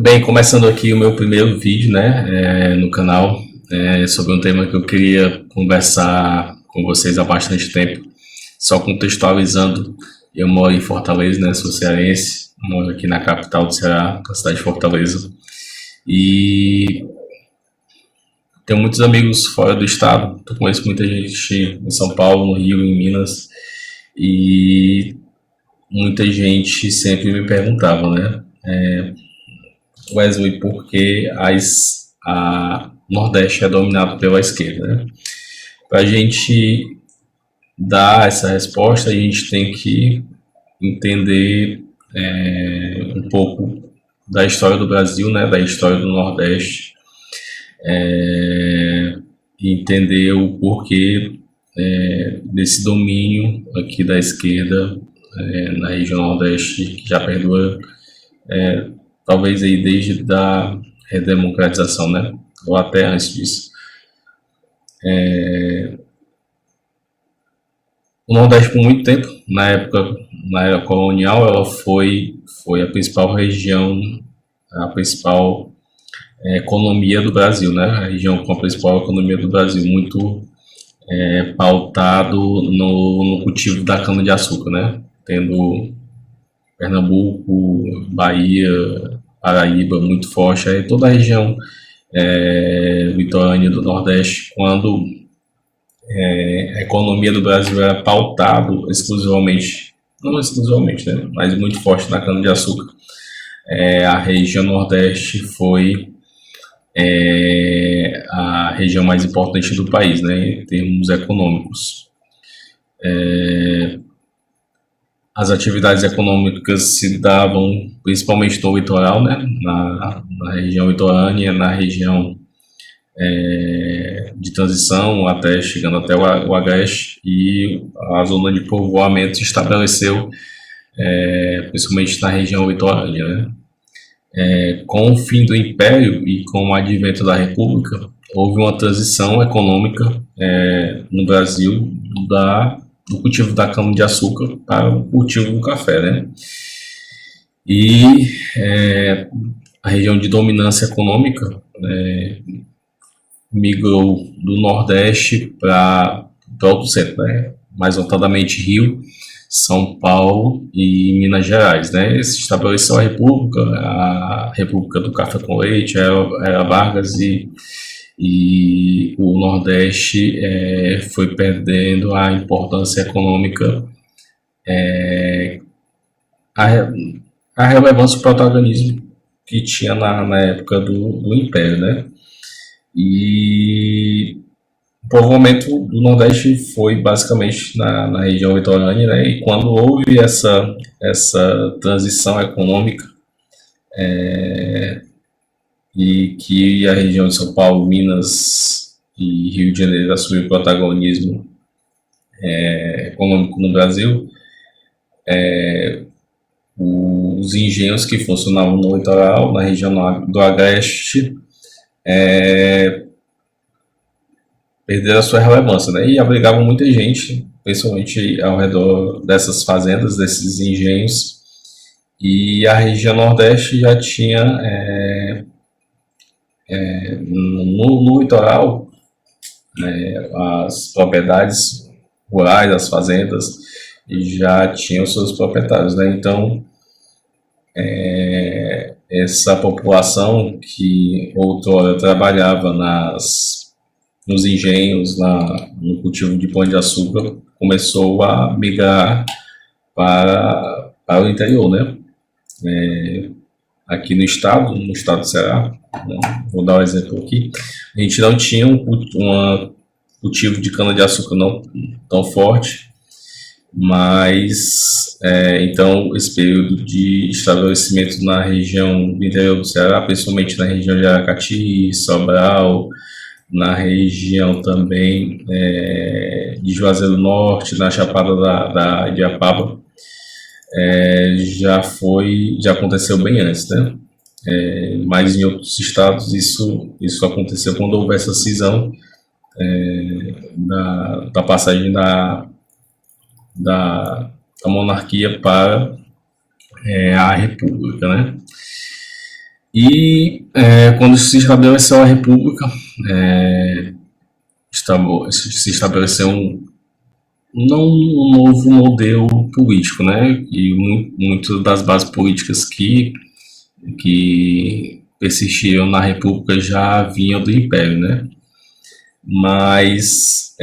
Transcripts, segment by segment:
Bem, começando aqui o meu primeiro vídeo, né, no canal, sobre um tema que eu queria conversar com vocês há bastante tempo. Só contextualizando, eu moro em Fortaleza, né, sou cearense, moro aqui na capital do Ceará, na cidade de Fortaleza, e tenho muitos amigos fora do estado, eu conheço muita gente em São Paulo, no Rio, em Minas, e muita gente sempre me perguntava, né, Wesley, por que a Nordeste é dominado pela esquerda, né? Para a gente dar essa resposta, a gente tem que entender um pouco da história do Brasil, né? Da história do Nordeste, e entender o porquê desse domínio aqui da esquerda na região Nordeste, que já perdura talvez aí desde a redemocratização, né? Ou até antes disso. O Nordeste, por muito tempo, na era colonial, ela foi a principal região, a principal economia do Brasil, né? A região com a principal economia do Brasil, muito pautado no cultivo da cana-de-açúcar, né? Tendo Pernambuco, Bahia, Paraíba muito forte, aí toda a região litorânea do Nordeste, quando a economia do Brasil era pautado exclusivamente, não exclusivamente, né, mas muito forte na cana-de-açúcar, a região Nordeste foi a região mais importante do país, né, em termos econômicos. As atividades econômicas se davam principalmente no litoral, né, na região litorânea, na região de transição, até chegando até o Agreste, e a zona de povoamento se estabeleceu principalmente na região litorânea, né. Com o fim do Império e com o advento da República, houve uma transição econômica no Brasil do cultivo da cana-de-açúcar para o cultivo do café, né? E a região de dominância econômica migrou do Nordeste para o centro, né? Mais notadamente Rio, São Paulo e Minas Gerais, né? Se estabeleceu a República do Café com Leite, era Vargas, e o Nordeste foi perdendo a importância econômica, a, a relevância e o protagonismo que tinha na época do Império, né? E o povoamento do Nordeste foi basicamente na região litorânea, né? E quando houve essa transição econômica, e que a região de São Paulo, Minas e Rio de Janeiro assumiu protagonismo econômico no Brasil, os engenhos que funcionavam no litoral, na região do Agreste, perderam a sua relevância, né? E abrigavam muita gente, principalmente ao redor dessas fazendas, desses engenhos, e a região Nordeste já tinha no litoral, as propriedades rurais, as fazendas, já tinham seus proprietários, né? Então, essa população que outrora trabalhava nos engenhos, no cultivo de pão-de-açúcar, começou a migrar para o interior, né? Aqui no estado do Ceará, né? Vou dar um exemplo aqui, a gente não tinha um cultivo de cana-de-açúcar não tão forte, mas então esse período de estabelecimento na região do interior do Ceará, principalmente na região de Aracati, Sobral, na região também de Juazeiro do Norte, na Chapada da Ibiapaba, já aconteceu bem antes, né? Mas em outros estados isso aconteceu quando houve essa cisão da passagem da monarquia para a república, né? Quando se estabeleceu a República, é, se estabeleceu não um novo modelo político, né? E muito das bases políticas que persistiram na República já vinham do Império, né? Mas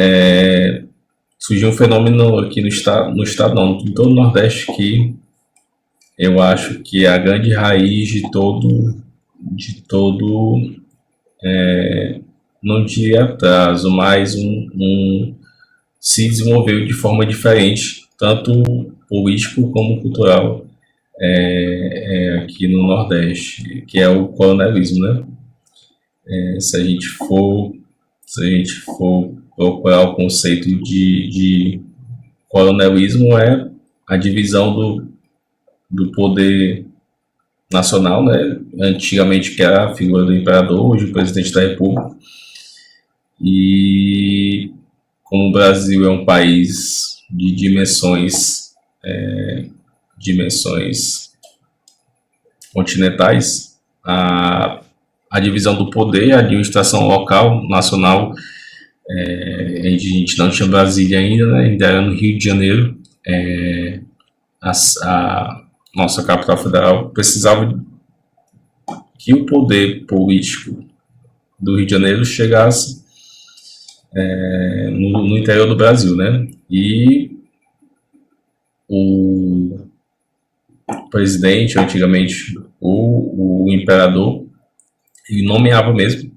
surgiu um fenômeno aqui no estado não, em todo o Nordeste, que eu acho que é a grande raiz de todo, não diria atraso, mas se desenvolveu de forma diferente, tanto político como cultural, aqui no Nordeste, que é o coronelismo, né? Se a gente for, se a gente for procurar o conceito de coronelismo, é a divisão do poder nacional, né? Antigamente que era a figura do imperador, hoje o presidente da República. E como o Brasil é um país de dimensões continentais, a divisão do poder, a administração local, nacional, a gente não tinha Brasília ainda, né? Ainda era no Rio de Janeiro. A nossa capital federal precisava que o poder político do Rio de Janeiro chegasse no interior do Brasil, né? E o presidente, antigamente o imperador, ele nomeava mesmo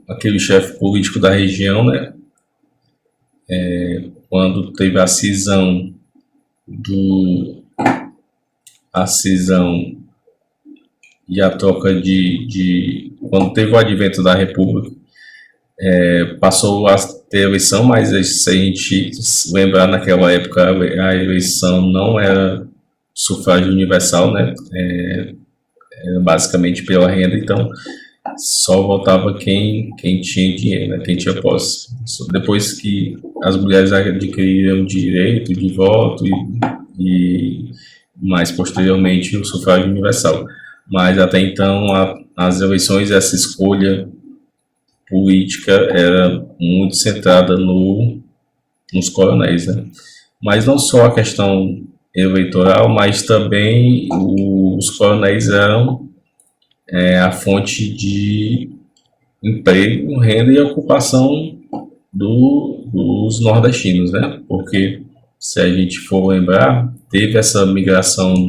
aquele chefe político da região, né? Quando teve a cisão e a troca quando teve o advento da República, passou a ter eleição, mas se a gente lembrar, naquela época a eleição não era sufrágio universal, né? Era basicamente pela renda, então só votava quem tinha dinheiro, né? Quem tinha posse. Depois que as mulheres adquiriram o direito de voto e mais posteriormente o sufrágio universal. Mas até então as eleições, essa escolha política era muito centrada nos coronéis, né? Mas não só a questão eleitoral, mas também os coronéis eram a fonte de emprego, renda e ocupação dos nordestinos, né? Porque se a gente for lembrar, teve essa migração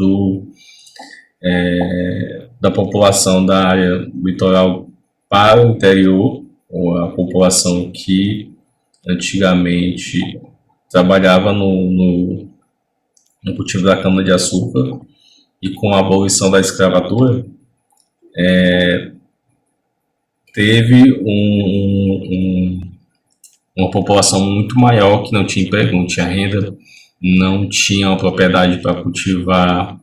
da população da área litoral para o interior, ou a população que antigamente trabalhava no cultivo da cana-de-açúcar, e com a abolição da escravatura, teve uma população muito maior que não tinha emprego, não tinha renda, não tinha uma propriedade para cultivar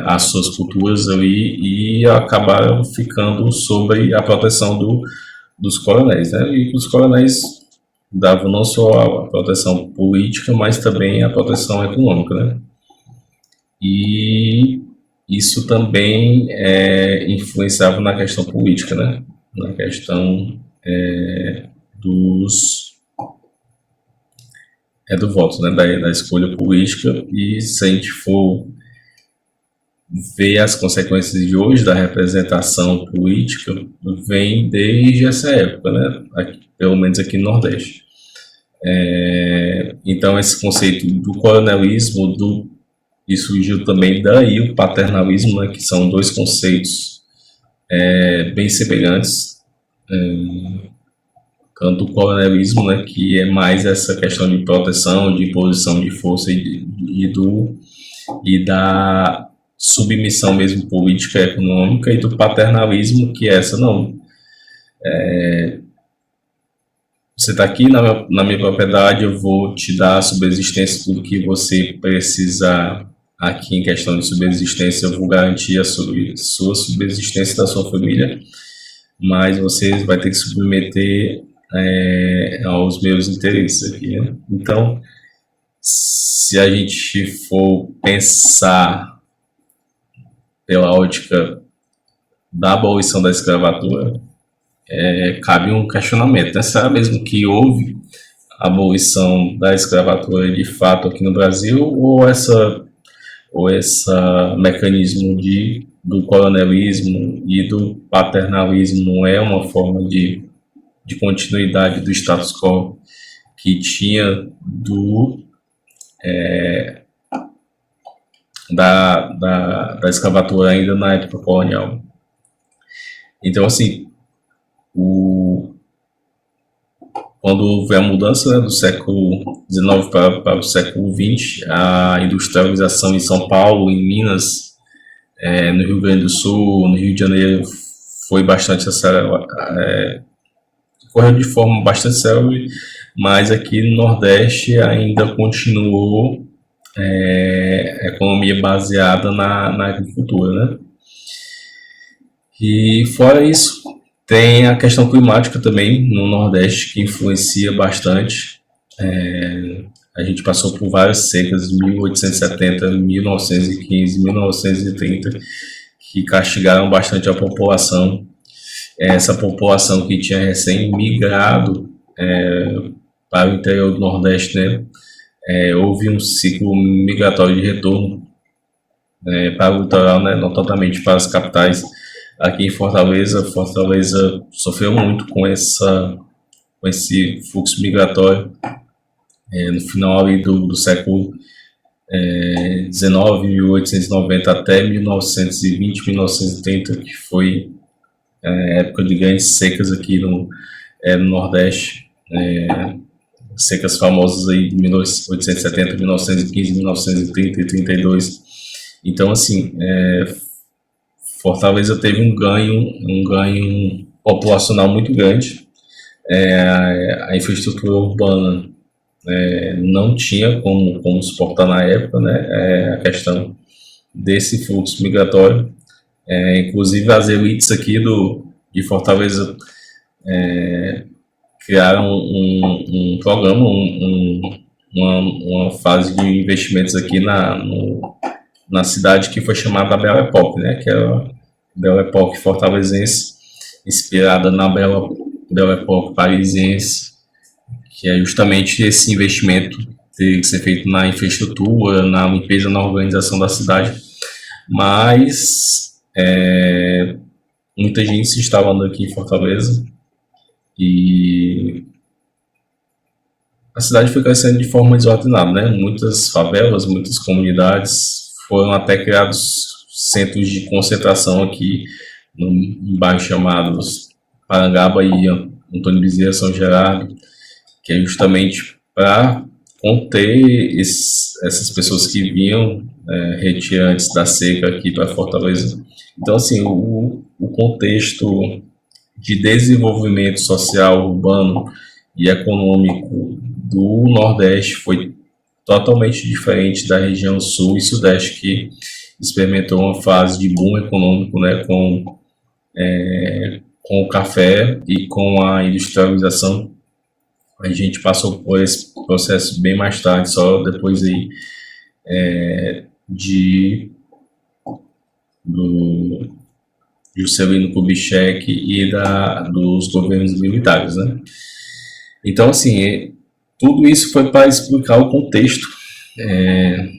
as suas culturas ali, e acabaram ficando sob a proteção dos coronéis, né? E os coronéis davam não só a proteção política, mas também a proteção econômica, né? E isso também influenciava na questão política, né? Na questão do voto, né? Da escolha política. E se a gente for ver as consequências de hoje da representação política, vem desde essa época, né? Pelo menos aqui no Nordeste. Então esse conceito do coronelismo, e surgiu também daí o paternalismo, né? Que são dois conceitos bem semelhantes. Tanto o coronelismo, né, que é mais essa questão de proteção, de imposição de força e da submissão mesmo política e econômica, e do paternalismo, que é essa, não. Você está aqui na minha propriedade, eu vou te dar a subsistência, tudo que você precisar aqui em questão de subsistência, eu vou garantir a sua subsistência da sua família, mas você vai ter que submeter aos meus interesses aqui, né? Então, se a gente for pensar pela ótica da abolição da escravatura, cabe um questionamento, né? Será mesmo que houve abolição da escravatura de fato aqui no Brasil, ou esse mecanismo do coronelismo e do paternalismo é uma forma de continuidade do status quo que tinha da escravatura ainda na época colonial. Então, assim, quando houve a mudança, né, do século XIX para o século XX, a industrialização em São Paulo, em Minas, no Rio Grande do Sul, no Rio de Janeiro, foi bastante acelerada, correu de forma bastante célere, mas aqui no Nordeste ainda continuou a economia baseada na agricultura, né? E fora isso, tem a questão climática também no Nordeste, que influencia bastante. A gente passou por várias secas, 1870, 1915, 1930, que castigaram bastante a população. Essa população que tinha recém-migrado para o interior do Nordeste, né? Houve um ciclo migratório de retorno para o litoral, né? Não totalmente para as capitais. Aqui em Fortaleza sofreu muito com esse fluxo migratório no final ali do século XIX, 1890 até 1920, 1930, que foi a época de grandes secas aqui no Nordeste, secas famosas aí de 1870, 1915, 1930 e 32. Então, assim, Fortaleza teve um ganho populacional muito grande. A infraestrutura urbana não tinha como suportar na época, né, a questão desse fluxo migratório. Inclusive as elites aqui de Fortaleza criaram um programa, uma fase de investimentos aqui na cidade que foi chamada Belle Époque, né? Que era a Belle Époque fortalezense, inspirada na Belle Époque parisiense, que é justamente esse investimento ter que ser feito na infraestrutura, na limpeza, na organização da cidade. Mas muita gente se instalando aqui em Fortaleza e a cidade foi crescendo de forma desordenada, né? Muitas favelas, muitas comunidades, foram até criados centros de concentração aqui em bairros chamados Parangaba e Antônio Bezerra, São Gerardo, que é justamente para conter essas pessoas que vinham retirantes da seca aqui para Fortaleza. Então, assim, o contexto de desenvolvimento social, urbano e econômico do Nordeste foi totalmente diferente da região Sul e Sudeste, que experimentou uma fase de boom econômico, né, com o café e com a industrialização. A gente passou por esse processo bem mais tarde, só depois aí do Juscelino Kubitschek e dos governos militares, né? Então, assim, tudo isso foi para explicar o contexto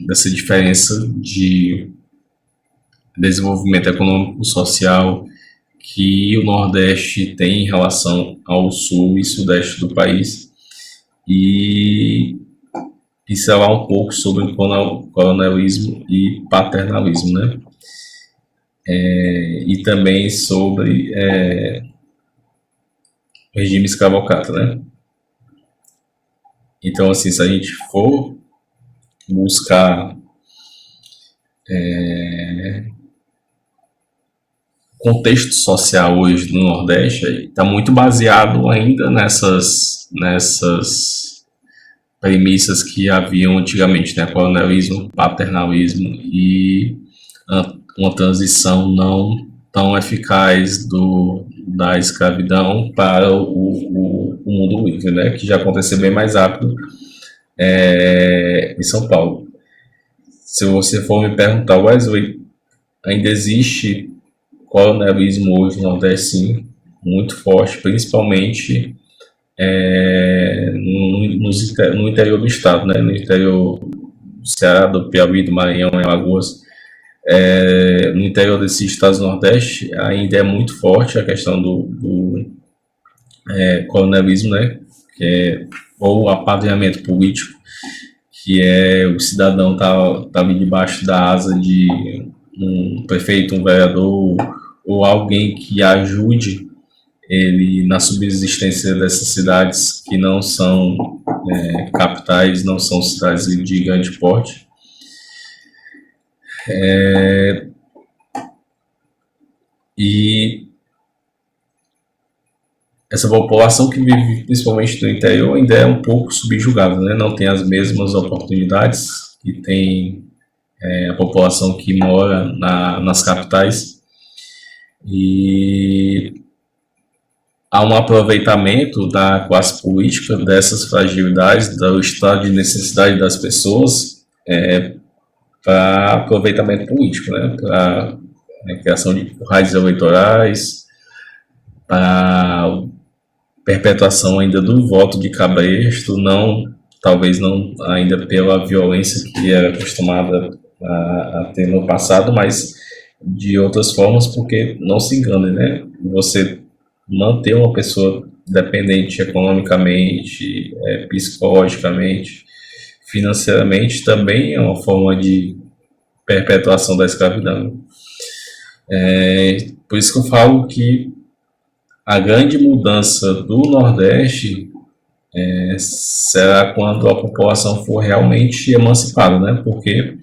dessa diferença de desenvolvimento econômico, social que o Nordeste tem em relação ao Sul e Sudeste do país, e pincelar um pouco sobre o coronelismo e paternalismo, né? E também sobre o regime escravocrata, né? Então, assim, se a gente for buscar contexto social hoje no Nordeste, está muito baseado ainda nessas premissas que haviam antigamente, né? Coronelismo, paternalismo e uma transição não tão eficaz da escravidão para o mundo livre, né? Que já aconteceu bem mais rápido em São Paulo. Se você for me perguntar, Wesley, ainda existe coronelismo hoje no Nordeste, sim, muito forte, principalmente no interior do estado, né? No interior do Ceará, do Piauí, do Maranhão, em Alagoas. No interior desses estados do Nordeste ainda é muito forte a questão do coronelismo, né? Ou apadrinhamento político, que é o cidadão tá ali debaixo da asa de um prefeito, um vereador ou alguém que ajude ele na subsistência dessas cidades que não são capitais, não são cidades de grande porte. E essa população que vive principalmente no interior ainda é um pouco subjugada, né? Não tem as mesmas oportunidades que tem a população que mora nas capitais. E há um aproveitamento da classe política dessas fragilidades, do estado de necessidade das pessoas para aproveitamento político, né? Para criação de currais eleitorais, para perpetuação ainda do voto de cabresto, talvez não ainda pela violência que era acostumada a ter no passado, mas de outras formas, porque não se engane, né? Você manter uma pessoa dependente economicamente, psicologicamente, financeiramente, também é uma forma de perpetuação da escravidão. Por isso que eu falo que a grande mudança do Nordeste será quando a população for realmente emancipada, né? Porque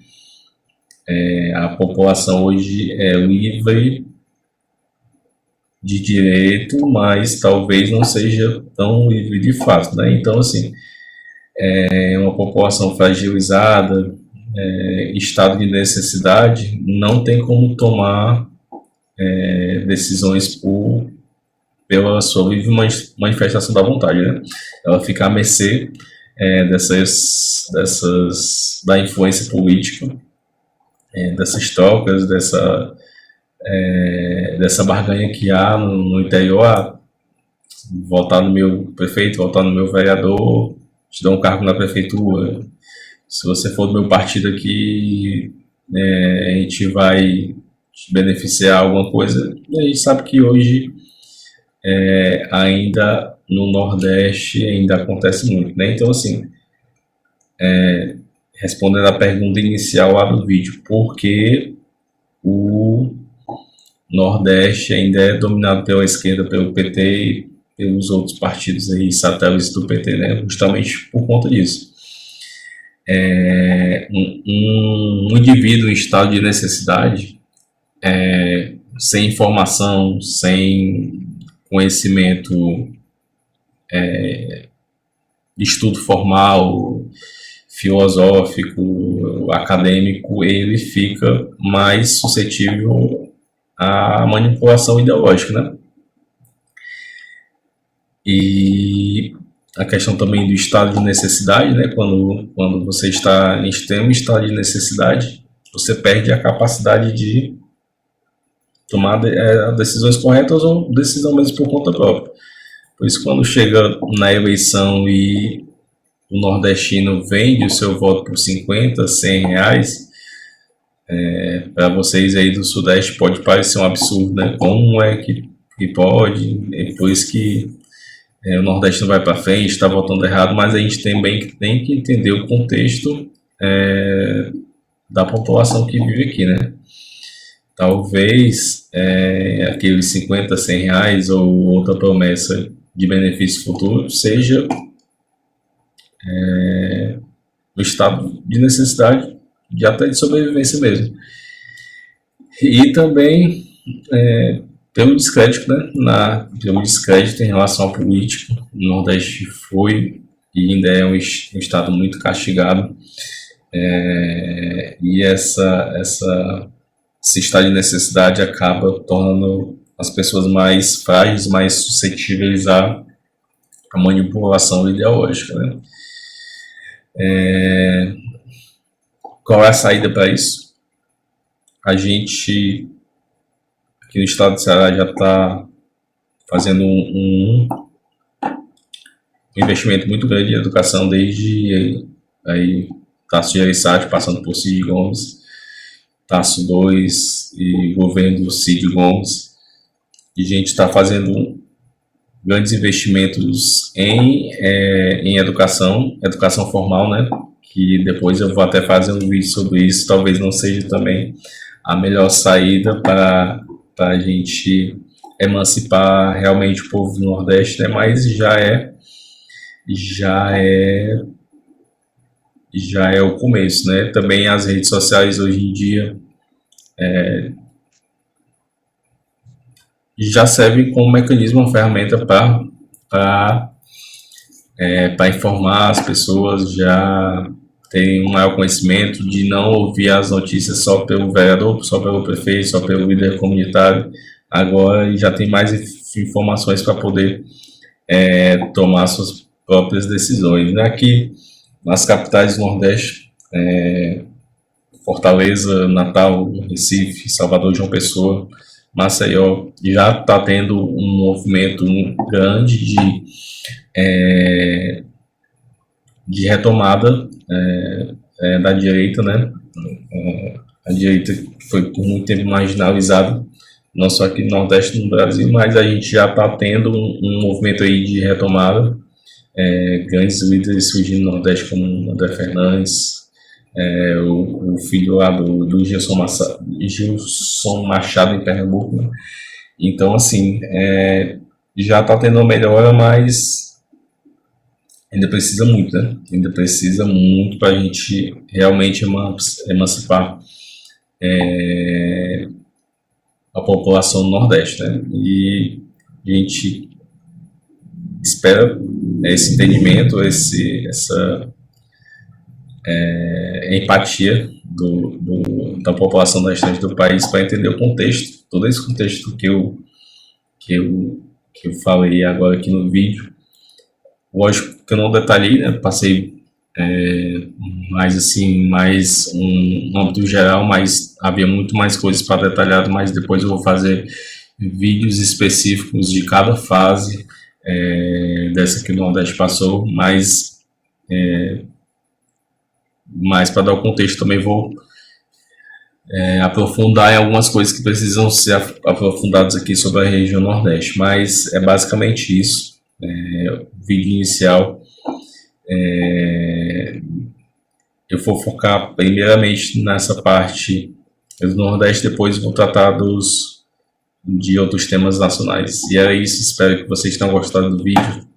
a população hoje é livre de direito, mas talvez não seja tão livre de fato, né? Então, assim, é uma população fragilizada, estado de necessidade, não tem como tomar decisões pela sua livre manifestação da vontade, né? Ela fica à mercê da influência política, dessas trocas, dessa barganha que há no interior. Votar no meu prefeito, votar no meu vereador, te dar um cargo na prefeitura. Se você for do meu partido aqui, a gente vai te beneficiar alguma coisa. E a gente sabe que hoje ainda no Nordeste ainda acontece muito, né? Então, assim, respondendo a pergunta inicial lá do vídeo, por que o Nordeste ainda é dominado pela esquerda, pelo PT e pelos outros partidos aí, satélites do PT, né? Justamente por conta disso. Um indivíduo em estado de necessidade, sem informação, sem conhecimento, estudo formal, filosófico, acadêmico, ele fica mais suscetível à manipulação ideológica, né? E a questão também do estado de necessidade, né? Quando você está em extremo estado de necessidade, você perde a capacidade de tomar decisões corretas ou decisão mesmo por conta própria. Por isso, quando chega na eleição e o nordestino vende o seu voto por 50, 100 reais, para vocês aí do Sudeste pode parecer um absurdo, né? Como é que pode? É por isso que o Nordeste não vai para frente, está votando errado, mas a gente também tem que entender o contexto da população que vive aqui, né? Talvez aqueles 50, 100 reais ou outra promessa de benefício futuro seja no estado de necessidade, de até de sobrevivência mesmo. E também pelo descrédito, né? Pelo descrédito em relação à política. O Nordeste foi e ainda é um estado muito castigado. E esse estado de necessidade acaba tornando as pessoas mais frágeis, mais suscetíveis à manipulação ideológica, né? Qual é a saída para isso? a gente aqui no estado do Ceará já está fazendo um investimento muito grande em educação desde aí Tasso Gereissati, passando por Cid Gomes, Tasso 2 e governo do Cid Gomes. E a gente está fazendo grandes investimentos em educação formal, né? Que depois eu vou até fazer um vídeo sobre isso. Talvez não seja também a melhor saída para a gente emancipar realmente o povo do Nordeste, né? Mas já é o começo, né? Também as redes sociais hoje em dia já servem como mecanismo, uma ferramenta para informar as pessoas, já terem um maior conhecimento, de não ouvir as notícias só pelo vereador, só pelo prefeito, só pelo líder comunitário. Agora já tem mais informações para poder tomar suas próprias decisões, né? Aqui nas capitais do Nordeste, Fortaleza, Natal, Recife, Salvador, João Pessoa, Maceió, já está tendo um movimento grande de retomada da direita, né? A direita foi por muito tempo marginalizada, não só aqui no Nordeste, no Brasil, mas a gente já está tendo um movimento aí de retomada, grandes líderes surgindo no Nordeste, como André Fernandes, o filho lá do Gilson Machado em Pernambuco, né? Então, assim, já está tendo uma melhora, mas ainda precisa muito, né? Ainda precisa muito para a gente realmente emancipar a população do Nordeste, né? E a gente espera esse entendimento, essa empatia da população da restante do país para entender o contexto, todo esse contexto que eu falei agora aqui no vídeo. Lógico que eu não detalhei, né? Passei mais um âmbito geral, mas havia muito mais coisas para detalhar, mas depois eu vou fazer vídeos específicos de cada fase dessa que o Nordeste passou, mas para dar o contexto também vou aprofundar em algumas coisas que precisam ser aprofundadas aqui sobre a região Nordeste, mas é basicamente isso. O vídeo inicial eu vou focar primeiramente nessa parte do Nordeste, depois vou tratar de outros temas nacionais. E é isso, espero que vocês tenham gostado do vídeo.